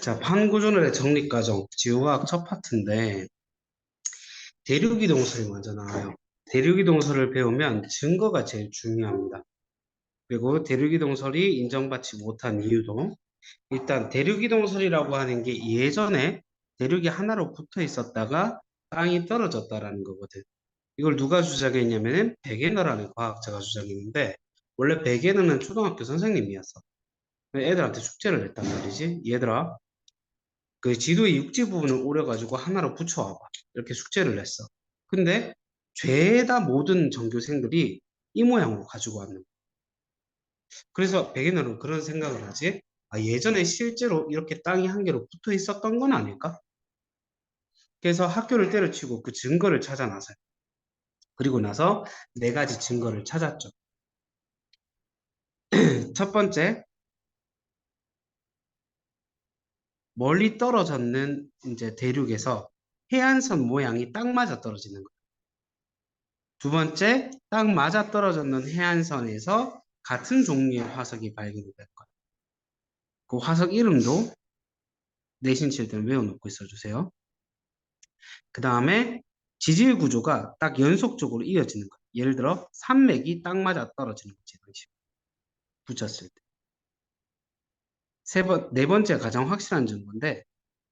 자, 판구조론의 정리과정, 지구과학 첫 파트인데, 대륙이동설이 먼저 나와요. 대륙이동설을 배우면 증거가 제일 중요합니다. 그리고 대륙이동설이 인정받지 못한 이유도, 일단 대륙이동설이라고 하는 게 예전에 대륙이 하나로 붙어 있었다가 땅이 떨어졌다라는 거거든. 이걸 누가 주장했냐면은 베게너라는 과학자가 주장했는데, 원래 베게너는 초등학교 선생님이었어. 애들한테 숙제를 냈단 말이지. 얘들아, 그 지도의 육지 부분을 오려가지고 하나로 붙여와봐. 이렇게 숙제를 냈어. 근데 죄다 모든 전교생들이 이 모양으로 가지고 왔는 거야. 그래서 백인어는 그런 생각을 하지. 아, 예전에 실제로 이렇게 땅이 한 개로 붙어 있었던 건 아닐까? 그래서 학교를 때려치고 그 증거를 찾아 나서요. 그리고 나서 네 가지 증거를 찾았죠. 첫 번째, 멀리 떨어졌는 이제 대륙에서 해안선 모양이 딱 맞아 떨어지는 거예요. 두 번째, 딱 맞아떨어졌는 해안선에서 같은 종류의 화석이 발견이 될 거예요. 그 화석 이름도 내신 칠 때는 외워놓고 있어주세요. 그 다음에 지질 구조가 딱 연속적으로 이어지는 거예요. 예를 들어 산맥이 딱 맞아 떨어지는 거지. 이런 식으로 붙였을 때. 네 번째 가장 확실한 증거인데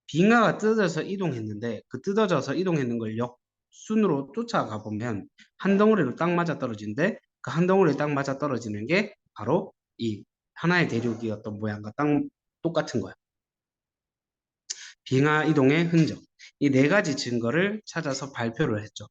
빙하가 뜯어져서 이동했는데 그 뜯어져서 이동했는 걸 역순으로 쫓아가 보면 한 덩어리로 딱 맞아 떨어지는데 그 한 덩어리에 딱 맞아 떨어지는 게 바로 이 하나의 대륙이었던 모양과 딱 똑같은 거야. 빙하 이동의 흔적. 이 네 가지 증거를 찾아서 발표를 했죠.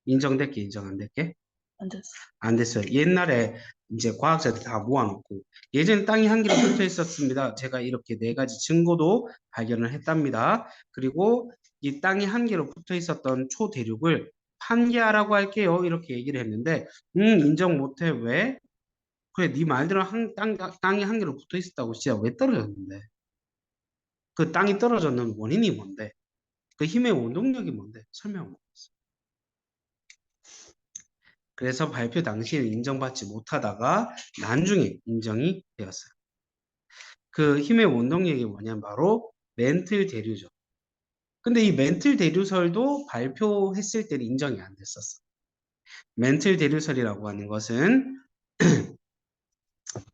인정됐게 인정 안 됐게? 안 됐어. 안 됐어요. 옛날에 이제 과학자들 다 모아놓고 예전 땅이 한 개로 붙어 있었습니다. 제가 이렇게 네 가지 증거도 발견을 했답니다. 그리고 이 땅이 한 개로 붙어 있었던 초대륙을 판게아라고 할게요. 이렇게 얘기를 했는데 인정 못해. 왜? 그래 네 말대로 땅이 한 개로 붙어 있었다고 진짜 왜 떨어졌는데? 그 땅이 떨어졌는 원인이 뭔데? 그 힘의 원동력이 뭔데? 설명 못 했어. 그래서 발표 당시에 인정받지 못하다가 나중에 인정이 되었어요. 그 힘의 원동력이 뭐냐면 바로 멘틀 대류죠. 근데 이 멘틀 대류설도 발표했을 때는 인정이 안 됐었어. 멘틀 대류설이라고 하는 것은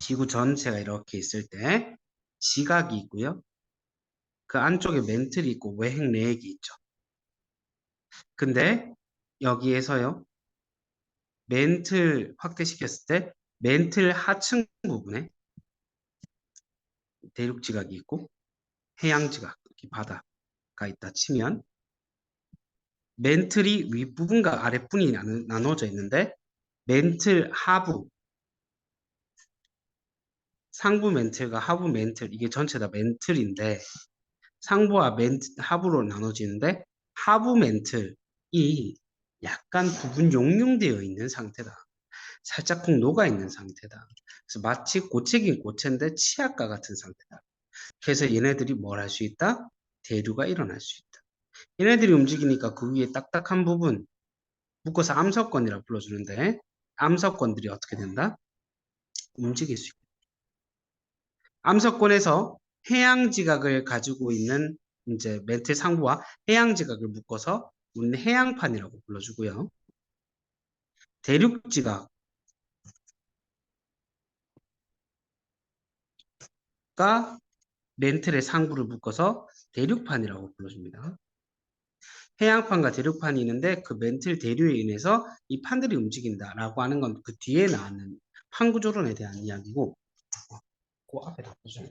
지구 전체가 이렇게 있을 때 지각이 있고요. 그 안쪽에 멘틀이 있고 외핵 내핵이 있죠. 근데 여기에서요. 멘틀 확대시켰을 때 멘틀 하층 부분에 대륙 지각이 있고 해양 지각, 이렇게 바다가 있다 치면 멘틀이 윗부분과 아랫부분이 나눠져 있는데 멘틀 하부, 상부 멘틀과 하부 멘틀 이게 전체 다 멘틀인데 상부와 하부로 나눠지는데 하부 멘틀이 약간 부분 용융되어 있는 상태다. 살짝 쿵 녹아 있는 상태다. 그래서 마치 고체긴 고체인데 치약과 같은 상태다. 그래서 얘네들이 뭘 할 수 있다? 대류가 일어날 수 있다. 얘네들이 움직이니까 그 위에 딱딱한 부분 묶어서 암석권이라 불러주는데 암석권들이 어떻게 된다? 움직일 수 있다. 암석권에서 해양 지각을 가지고 있는 이제 멘틀 상부와 해양 지각을 묶어서 우리는 해양판이라고 불러주고요. 대륙 지각과 멘틀의 상부를 묶어서 대륙판이라고 불러줍니다. 해양판과 대륙판이 있는데 그 멘틀 대류에 인해서 이 판들이 움직인다라고 하는 건 그 뒤에 나오는 판구조론에 대한 이야기고 그 앞에다 보죠.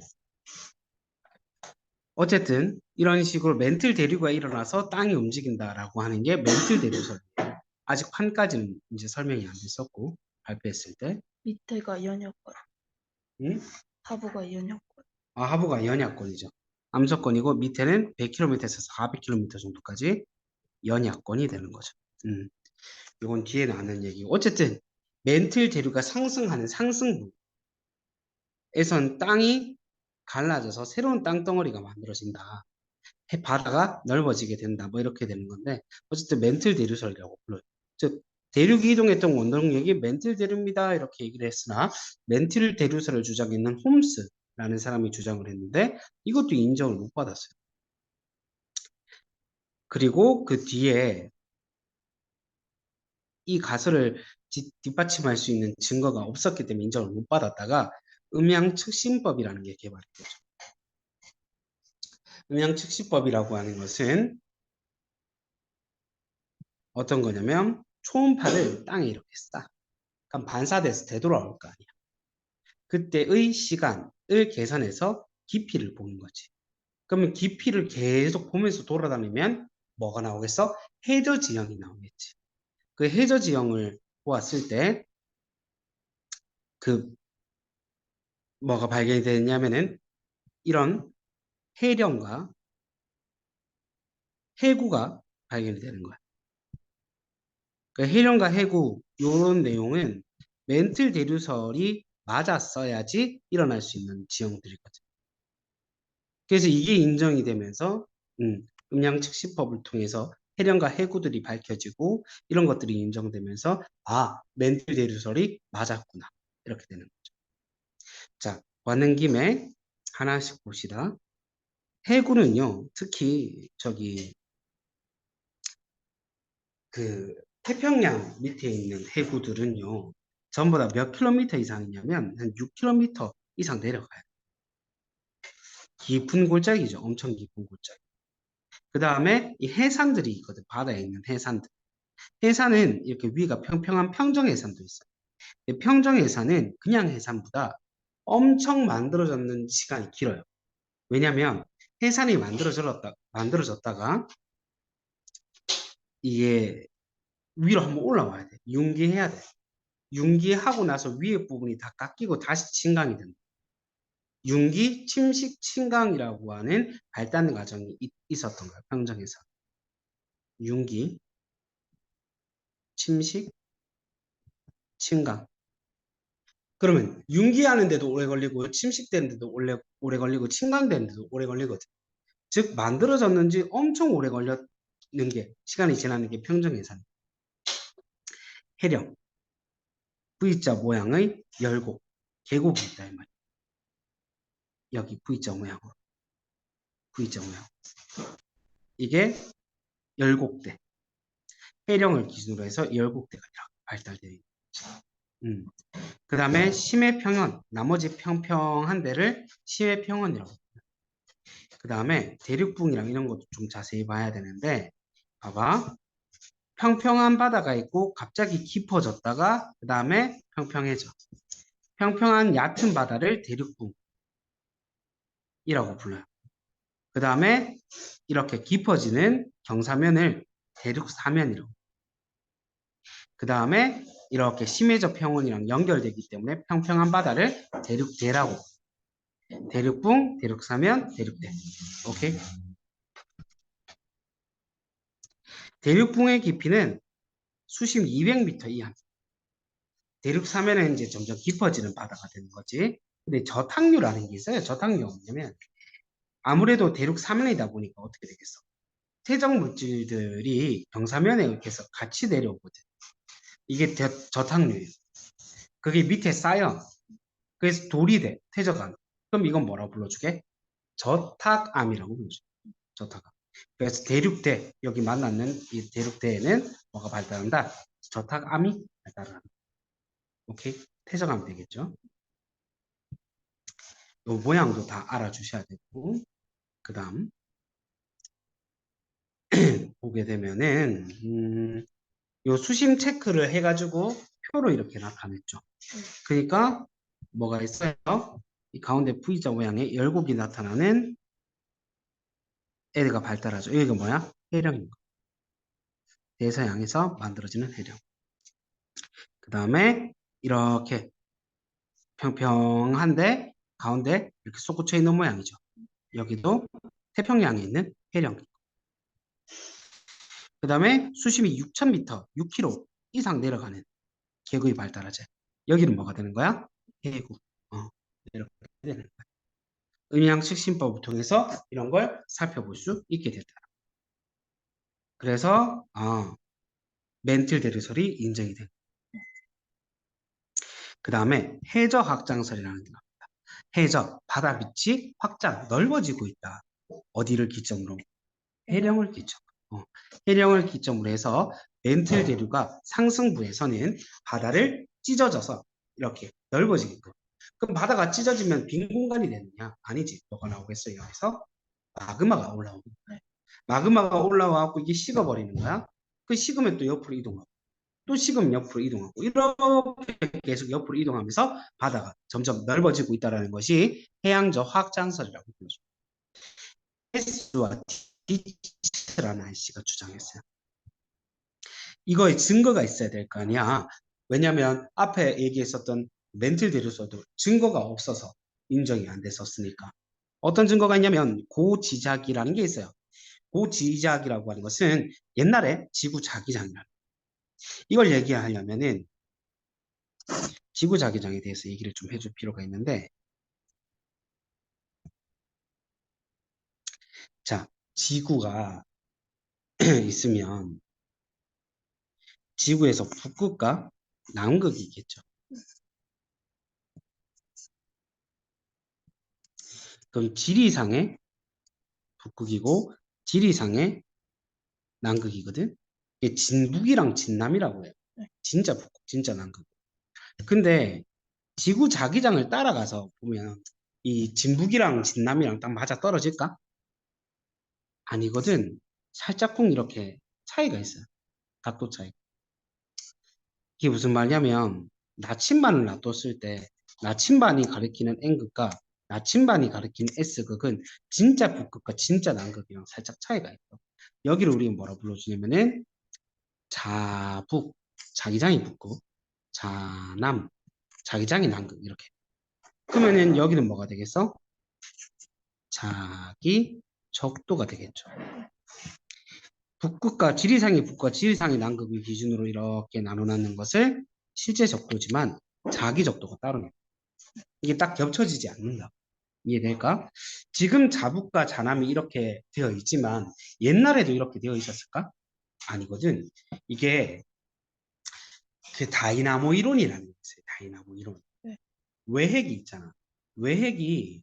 어쨌든 이런 식으로 멘틀 대류가 일어나서 땅이 움직인다라고 하는 게 멘틀 대류설이에요. 아직 판까지는 이제 설명이 안 됐었고 발표했을 때 밑에가 연약권, 응? 하부가 연약권. 아, 하부가 연약권이죠. 암석권이고 밑에는 100km에서 400km 정도까지 연약권이 되는 거죠. 이건 뒤에 나오는 얘기고 어쨌든 멘틀 대류가 상승하는 상승부 에선 땅이 갈라져서 새로운 땅덩어리가 만들어진다. 바다가 넓어지게 된다. 뭐 이렇게 되는 건데 어쨌든 멘틀 대류설이라고 불러요. 즉 대륙이 이동했던 원동력이 멘틀 대류입니다. 이렇게 얘기를 했으나 멘틀 대류설을 주장했는 홈스 라는 사람이 주장을 했는데 이것도 인정을 못 받았어요. 그리고 그 뒤에 이 가설을 뒷받침할 수 있는 증거가 없었기 때문에 인정을 못 받았다가 음양측신법이라는 게 개발이 되죠. 음양측신법이라고 하는 것은 어떤 거냐면 초음파를 땅에 이렇게 쏴. 그럼 반사돼서 되돌아올 거 아니야. 그때의 시간을 계산해서 깊이를 보는 거지. 그러면 깊이를 계속 보면서 돌아다니면 뭐가 나오겠어? 해저 지형이 나오겠지. 그 해저 지형을 보았을 때 그 뭐가 발견이 되냐면은 이런 해령과 해구가 발견이 되는 거야. 그 해령과 해구 이런 내용은 멘틀 대류설이 맞았어야지 일어날 수 있는 지형들이거든. 그래서 이게 인정이 되면서 음양측시법을 통해서 해령과 해구들이 밝혀지고 이런 것들이 인정되면서 아 멘틀 대류설이 맞았구나 이렇게 되는 거죠. 자 왔는 김에 하나씩 봅시다. 해구는요 특히 저기 그 태평양 밑에 있는 해구들은요 전부 다 몇 킬로미터 이상이냐면 한 6킬로미터 이상 내려가요. 깊은 골짜기죠. 엄청 깊은 골짜기. 그 다음에 이 해산들이 있거든. 바다에 있는 해산들. 해산은 이렇게 위가 평평한 평정해산도 있어요. 이 평정해산은 그냥 해산보다 엄청 만들어졌는 시간이 길어요. 왜냐하면 해산이 만들어졌다가 이게 위로 한번 올라와야 돼. 융기해야 돼. 융기하고 나서 위에 부분이 다 깎이고 다시 침강이 된다. 융기, 침식, 침강이라고 하는 발달 과정이 있었던 거예요. 평정해산. 융기, 침식, 침강. 그러면 융기하는데도 오래 걸리고 침식되는데도 오래 걸리고 침강되는데도 오래 걸리거든. 즉 만들어졌는지 엄청 오래 걸렸는 게 시간이 지나는 게 평정해산. 해령, V자 모양의 열곡, 계곡이 있다 이 말이야. 여기 V자 모양으로. V자 모양. 이게 열곡대. 해령을 기준으로 해서 열곡대가 이렇게 발달되어 있는 거죠. 그 다음에 심해평원, 나머지 평평한 데를 심해평원이라고. 그 다음에 대륙붕이랑 이런 것도 좀 자세히 봐야 되는데, 봐봐. 평평한 바다가 있고 갑자기 깊어졌다가 그 다음에 평평해져. 평평한 얕은 바다를 대륙붕이라고 불러요. 그 다음에 이렇게 깊어지는 경사면을 대륙사면이라고. 그 다음에 이렇게 심해저 평원이랑 연결되기 때문에 평평한 바다를 대륙대라고. 대륙붕, 대륙사면, 대륙대. 오케이? 대륙붕의 깊이는 수심 200m 이하. 대륙사면은 이제 점점 깊어지는 바다가 되는 거지. 근데 저탕류라는 게 있어요. 저탕류가 뭐냐면 아무래도 대륙사면이다 보니까 어떻게 되겠어? 퇴적 물질들이 경사면에 이렇게 해서 같이 내려오거든. 이게 저탕류예요. 그게 밑에 쌓여. 그래서 돌이 돼. 퇴적암. 그럼 이건 뭐라고 불러주게? 저탁암이라고 불러줘. 저탁암. 그래서 대륙대 여기 만났는 이 대륙대에는 뭐가 발달한다? 저탁암이 발달한다. 오케이? 퇴적암 되겠죠? 요 모양도 다 알아주셔야 되고 그 다음 보게 되면은 요 수심 체크를 해가지고 표로 이렇게 나타냈죠. 그러니까 뭐가 있어요? 이 가운데 V자 모양의 열곡이 나타나는 애가 발달하죠. 여기가 뭐야? 해령인 거. 대서양에서 만들어지는 해령. 그 다음에 이렇게 평평한데 가운데 이렇게 솟구쳐 있는 모양이죠. 여기도 태평양에 있는 해령. 그 다음에 수심이 6,000m, 6km 이상 내려가는 계곡이 발달하죠. 여기는 뭐가 되는 거야? 해구. 이렇게 되는 거야. 음양측신법을 통해서 이런 걸 살펴볼 수 있게 됐다. 그래서 멘틀 대리설이 인정이 된. 그 다음에 해저 확장설이라는 게 나옵니다. 해적, 바다 밑이 확장, 넓어지고 있다. 어디를 기점으로? 해령. 해령을 기점. 어, 해령을 기점으로 해서 멘틀 대류가 상승부에서는 바다를 찢어져서 이렇게 넓어지게끔. 그럼 바다가 찢어지면 빈 공간이 되느냐? 아니지. 뭐가 나오겠어요? 여기서 마그마가 올라오고. 네. 마그마가 올라와갖고 이게 식어버리는 거야. 그 식으면 또 옆으로 이동하고. 또 식으면 옆으로 이동하고. 이렇게 계속 옆으로 이동하면서 바다가 점점 넓어지고 있다는 것이 해양적 확장설이라고 불러줍니다. S와 D라는 아저씨가 주장했어요. 이거에 증거가 있어야 될 거 아니야. 왜냐하면 앞에 얘기했었던 멘틀 대류소도 증거가 없어서 인정이 안 됐었으니까. 어떤 증거가 있냐면 고지작이라는 게 있어요. 고지작이라고 하는 것은 옛날에 지구 자기장이라. 이걸 얘기하려면은 지구 자기장에 대해서 얘기를 좀 해줄 필요가 있는데, 자, 지구가 있으면 지구에서 북극과 남극이 있겠죠. 그럼 지리상의 북극이고 지리상의 남극이거든. 이게 진북이랑 진남이라고 해요. 네. 진짜 북극, 진짜 남극. 근데 지구 자기장을 따라가서 보면 이 진북이랑 진남이랑 딱 맞아 떨어질까? 아니거든. 살짝쿵 이렇게 차이가 있어요. 각도 차이. 이게 무슨 말이냐면 나침반을 놔뒀을 때 나침반이 가리키는 N극과 나침반이 가리키는 S극은 진짜 북극과 진짜 남극이랑 살짝 차이가 있어. 여기를 우리가 뭐라 불러주냐면은 자북, 자기장이 북극, 자남, 자기장이 남극 이렇게. 그러면은 여기는 뭐가 되겠어? 자기 적도가 되겠죠. 북극과 지리상의 북과 지리상의 남극을 기준으로 이렇게 나눠놨는 것을 실제 적도지만 자기 적도가 따로 이게 딱 겹쳐지지 않는다. 이해될까? 지금 자북과 자남이 이렇게 되어 있지만 옛날에도 이렇게 되어 있었을까? 아니거든. 이게 그 다이나모 이론이라는 게 있어요. 다이나모 이론. 네. 외핵이 있잖아. 외핵이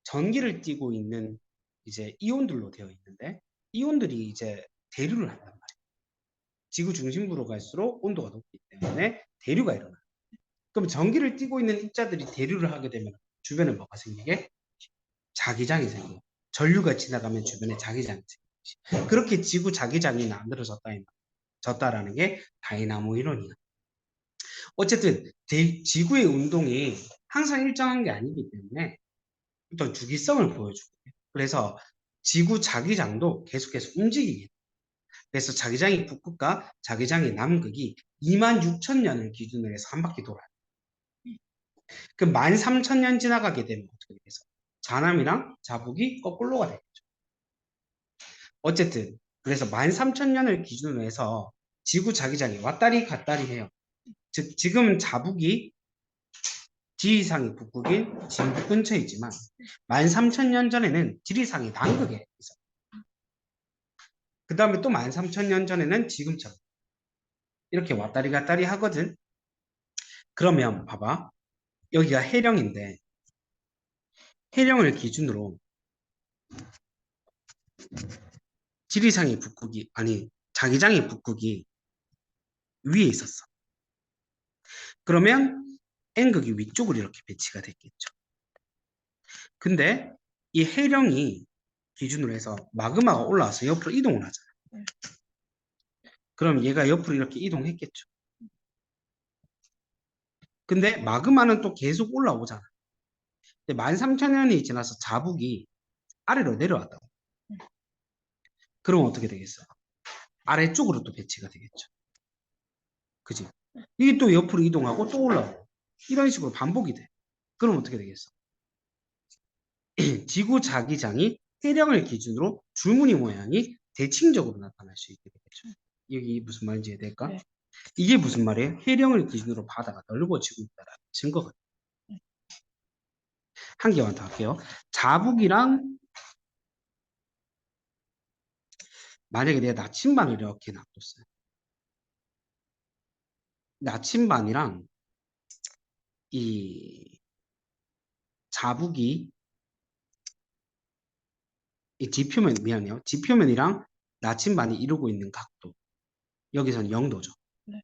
전기를 띠고 있는 이제 이온들로 되어 있는데 이온들이 이제 대류를 한단 말이야. 지구 중심부로 갈수록 온도가 높기 때문에 대류가 일어나. 그럼 전기를 띠고 있는 입자들이 대류를 하게 되면 주변에 뭐가 생기게? 자기장이 생겨. 전류가 지나가면 주변에 자기장이 생겨. 그렇게 지구 자기장이 만들어졌다라는 게 다이나모 이론이야. 어쨌든 지구의 운동이 항상 일정한 게 아니기 때문에 어떤 주기성을 보여주고 그래서 지구 자기장도 계속해서 움직이게 돼. 그래서 자기장이 북극과 자기장이 남극이 26,000년을 기준으로 해서 한 바퀴 돌아요. 그 13,000년 지나가게 되면 어떻게 되겠어? 자남이랑 자북이 거꾸로가 되겠죠. 어쨌든 그래서 13,000년을 기준으로 해서 지구 자기장이 왔다리 갔다리 해요. 즉 지금 자북이 지리상이 북극인 진북 근처에 있지만 13,000년 전에는 지리상이 남극에 있어요. 그 다음에 또 13,000년 전에는 지금처럼 이렇게 왔다리 갔다리 하거든. 그러면 봐봐. 여기가 해령인데 해령을 기준으로 지리상이 북극이 아니 자기장이 북극이 위에 있었어. 그러면 N극이 위쪽으로 이렇게 배치가 됐겠죠. 근데 이 해령이 기준으로 해서 마그마가 올라와서 옆으로 이동을 하잖아. 네. 그럼 얘가 옆으로 이렇게 이동했겠죠. 근데 마그마는 또 계속 올라오잖아. 근데 13,000년이 지나서 자북이 아래로 내려왔다고. 그럼 어떻게 되겠어? 아래쪽으로 또 배치가 되겠죠. 그지? 이게 또 옆으로 이동하고 또 올라오고 이런 식으로 반복이 돼. 그럼 어떻게 되겠어? 지구 자기장이 해령을 기준으로 줄무늬 모양이 대칭적으로 나타날 수 있게 되겠죠. 여기 무슨 말인지 이해될까? 네. 이게 무슨 말이에요? 해령을 기준으로 바다가 넓어지고 있다는 증거가. 한 개만 더 할게요. 자북이랑 만약에 내가 나침반을 이렇게 놔뒀어요. 나침반이랑 이 자북이 이 지표면 미안해요. 지표면이랑 나침반이 이루고 있는 각도. 여기서는 0도죠. 네.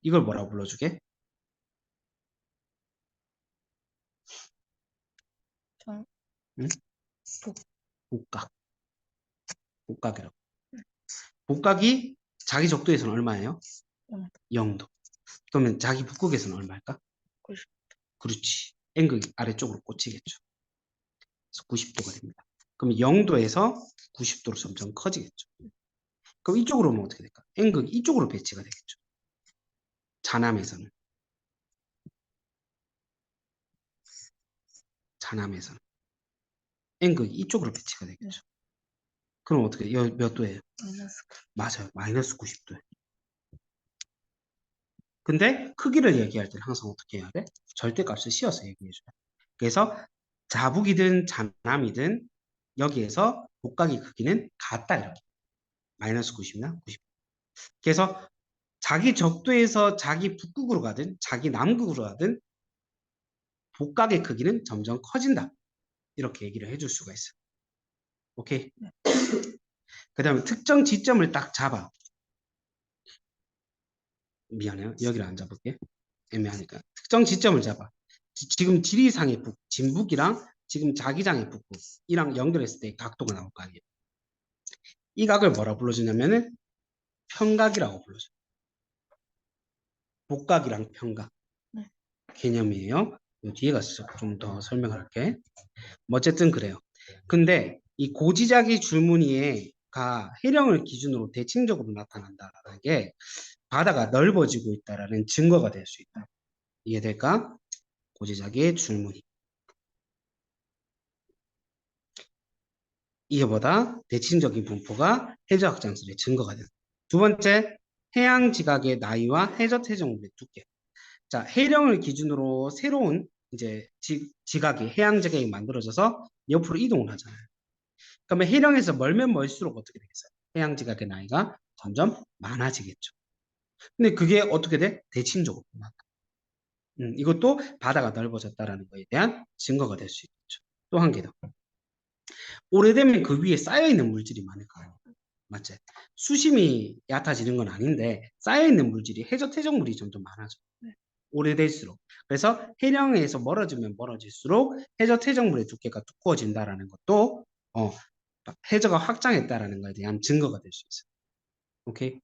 이걸 뭐라고 불러주게? 정, 응? 복, 복각. 복각이라고. 복각이 자기 적도에서는 얼마예요? 0도. 그러면 자기 북극에서는 얼마일까? 90. 그렇지. N극이 아래쪽으로 꽂히겠죠. 그래서 90도가 됩니다. 그럼 0도에서 90도로 점점 커지겠죠. 그럼 이쪽으로 오면 어떻게 될까? N극이 이쪽으로 배치가 되겠죠. 자남에서는. 자남에서는. N극이 이쪽으로 배치가 되겠죠. 그럼 어떻게, 몇 도예요? 마이너스. 맞아요. 마이너스 90도예요. 근데 크기를 얘기할 때는 항상 어떻게 해야 돼? 절대값을 씌워서 얘기해줘요. 그래서 자북이든 자남이든 여기에서 복각의 크기는 같다 이렇게. 마이너스 90이나 90. 그래서 자기 적도에서 자기 북극으로 가든 자기 남극으로 가든 복각의 크기는 점점 커진다. 이렇게 얘기를 해줄 수가 있어요. 오케이? 그 다음에 특정 지점을 딱 잡아. 미안해요. 여기를 안 잡을게. 애매하니까. 특정 지점을 잡아. 지금 지리상의 진북이랑 지금 자기장의 북극이랑 연결했을 때 각도가 나올 거 아니에요. 이 각을 뭐라 불러주냐면은 평각이라고 불러줘요. 복각이랑 평각 네. 개념이에요. 이 뒤에 가서 좀 더 설명할게. 뭐 어쨌든 그래요. 근데 이 고지자기 줄무늬가 해령을 기준으로 대칭적으로 나타난다라는 게 바다가 넓어지고 있다라는 증거가 될 수 있다. 이해될까? 고지자기의 줄무늬. 이거보다 대칭적인 분포가 해저 확장설의 증거가 된다. 두 번째, 해양 지각의 나이와 해저 태정물의 두께. 자, 해령을 기준으로 새로운 이제 지각이 해양 지각이 만들어져서 옆으로 이동을 하잖아요. 그러면 해령에서 멀면 멀수록 어떻게 되겠어요? 해양 지각의 나이가 점점 많아지겠죠. 근데 그게 어떻게 돼? 대칭적으로 나타. 이것도 바다가 넓어졌다라는 것에 대한 증거가 될 수 있겠죠. 또 한 개 더. 오래되면 그 위에 쌓여있는 물질이 많을 거 아니에요. 맞지? 수심이 얕아지는 건 아닌데 쌓여있는 물질이 해저 퇴적물이 점점 많아져. 네. 오래될수록. 그래서 해령에서 멀어지면 멀어질수록 해저 퇴적물의 두께가 두꺼워진다라는 것도 해저가 확장했다라는 것에 대한 증거가 될 수 있어요. 오케이?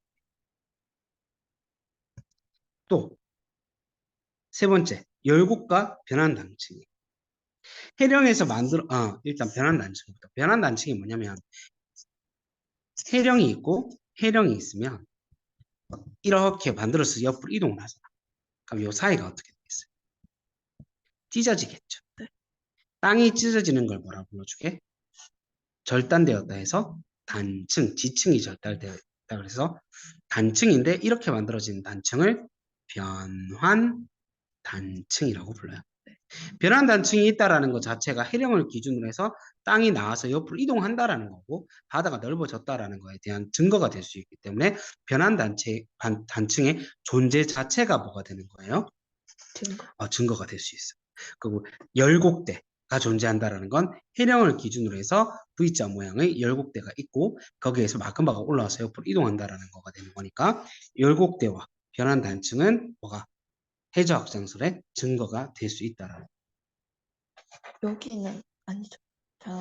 또 세 번째, 열곡과 변환단층. 해령에서 일단 변환단층부터. 변환단층이 뭐냐면 해령이 있고 해령이 있으면 이렇게 만들어서 옆으로 이동을 하잖아. 그럼 이 사이가 어떻게 되겠어요? 찢어지겠죠. 네. 땅이 찢어지는 걸 뭐라고 불러주게? 절단되었다 해서 단층, 지층이 절단되었다 그래서 단층인데 이렇게 만들어진 단층을 변환 단층이라고 불러요. 변환 단층이 있다라는 것 자체가 해령을 기준으로 해서 땅이 나와서 옆으로 이동한다라는 거고 바다가 넓어졌다라는 것에 대한 증거가 될 수 있기 때문에 변환 단층의 존재 자체가 뭐가 되는 거예요? 증거가 될 수 있어요. 그리고 열곡대가 존재한다라는 건 해령을 기준으로 해서 V자 모양의 열곡대가 있고 거기에서 마그마가 올라와서 옆으로 이동한다라는 거가 되는 거니까 열곡대와 변환 단층은 뭐가 해저 확장설의 증거가 될 수 있다라는. 여기는 아니죠. 자,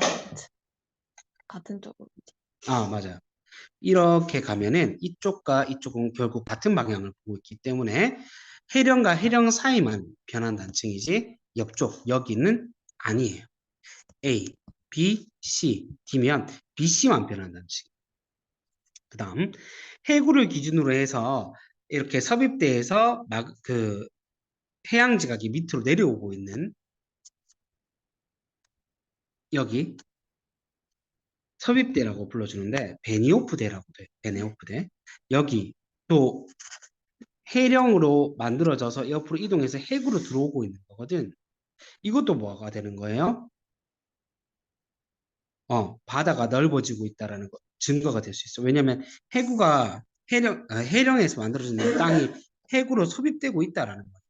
같은 쪽으로. 맞아요. 이렇게 가면은 이쪽과 이쪽은 결국 같은 방향을 보고 있기 때문에 해령과 해령 사이만 변환 단층이지 옆쪽 여기는 아니에요. A, B, C, D면 BC만 변환 단층. 그 다음 해구를 기준으로 해서 이렇게 섭입대에서 그 해양 지각이 밑으로 내려오고 있는 여기 섭입대라고 불러주는데 베니오프대라고 돼. 베네오프대. 여기 또 해령으로 만들어져서 옆으로 이동해서 해구로 들어오고 있는 거거든. 이것도 뭐가 되는 거예요? 바다가 넓어지고 있다라는 거 증거가 될 수 있어. 왜냐면 해구가 해령에서 만들어진 땅이 해구로 섭입되고 있다라는 거니까.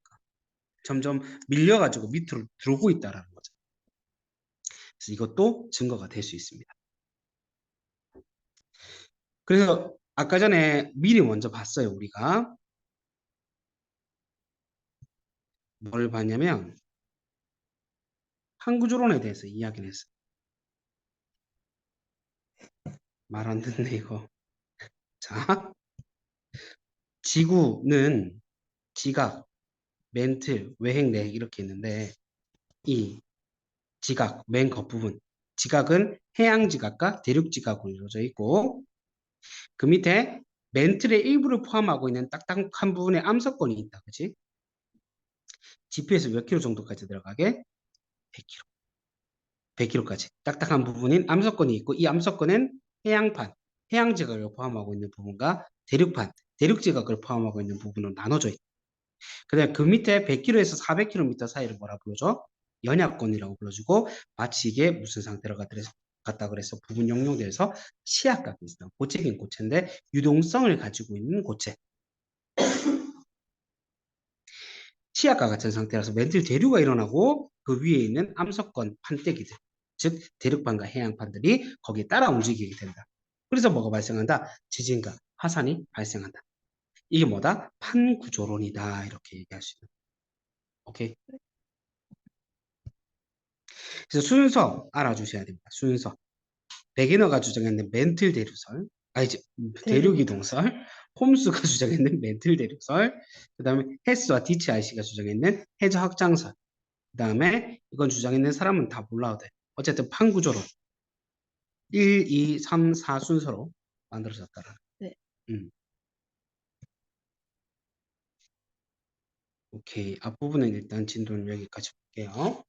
점점 밀려가지고 밑으로 들어오고 있다라는 거죠. 그래서 이것도 증거가 될 수 있습니다. 그래서 아까 전에 미리 먼저 봤어요. 우리가 뭘 봤냐면 한구조론에 대해서 이야기를 했어요. 말 안 듣네 이거. 자, 지구는 지각, 멘틀, 외핵, 내핵 이렇게 있는데 이 지각, 맨 겉부분. 지각은 해양 지각과 대륙 지각으로 이루어져 있고 그 밑에 멘틀의 일부를 포함하고 있는 딱딱한 부분에 암석권이 있다. 그치? GP에서 몇 킬로 정도까지 들어가게? 100킬로. 100킬로까지. 딱딱한 부분인 암석권이 있고 이 암석권은 해양판, 해양 지각을 포함하고 있는 부분과 대륙판, 대륙 지각을 포함하고 있는 부분으로 나눠져 있다. 그다음에 그 밑에 100km에서 400km 사이를 뭐라 불러줘? 연약권이라고 불러주고 마치 이게 무슨 상태로 갔다 그래서 부분 용용돼서 치약과 비슷한 고체긴 고체인데 유동성을 가지고 있는 고체. 치약과 같은 상태라서 멘틀 대류가 일어나고 그 위에 있는 암석권 판때기들, 즉 대륙판과 해양판들이 거기에 따라 움직이게 된다. 그래서 뭐가 발생한다? 지진과 화산이 발생한다. 이게 뭐다? 판구조론이다. 이렇게 얘기할 수 있는. 오케이. 그래서 순서 알아주셔야 됩니다. 순서. 베기너가 주장했는 멘틀 대류설, 이제 대륙 대륙이동. 이동설, 홈스가 주장했는 멘틀 대류설, 그 다음에 헤스와 DTIC가 주장했는 해저 확장설, 그 다음에 이건 주장했는 사람은 다 몰라도 돼. 어쨌든 판구조론 1, 2, 3, 4 순서로 만들어졌다라. 네. 음. 오케이. 앞부분은 일단 진도는 여기까지 볼게요.